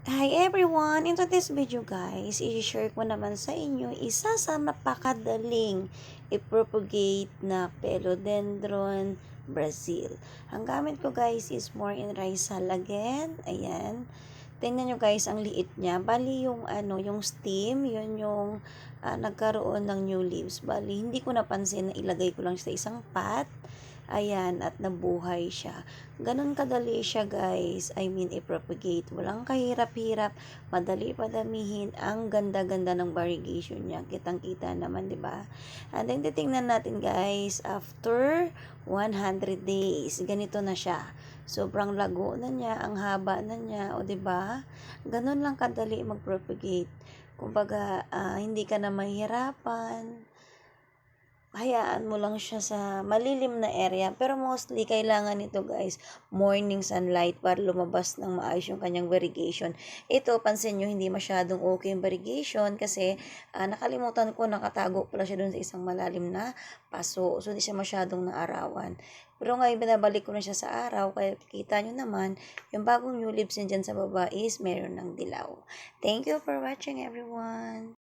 Hi everyone! In today's video guys, i-share ko naman sa inyo isa sa napakadaling i-propagate na Philodendron Brazil. Ang gamit ko guys is more in rice again. Ayan. Tingnan nyo guys, ang liit niya. Bali yung yung stem, yun yung nagkaroon ng new leaves. Bali, hindi ko napansin na ilagay ko lang sa isang pot. Ayan, at nabuhay siya. Ganon kadali siya guys. I propagate. Walang kahirap-hirap. Madali padamihin. Ang ganda-ganda ng variegation niya. Kitang-kita naman, di ba? And then, titingnan natin guys. After 100 days, ganito na siya. Sobrang lago na niya. Ang haba na niya. O, di ba? Ganon lang kadali mag-propagate. Kumbaga, hindi ka na mahirapan, hayaan mo lang siya sa malilim na area. Pero mostly, kailangan nito guys, morning sunlight para lumabas ng maayos yung kanyang variegation. Ito, pansin nyo, hindi masyadong okay yung variegation kasi nakalimutan ko, nakatago pala siya dun sa isang malalim na paso. So, hindi siya masyadong naarawan. Pero ngayon, binabalik ko na siya sa araw. Kaya kita nyo naman, yung bagong new leaves niya dyan sa baba is meron ng dilaw. Thank you for watching everyone!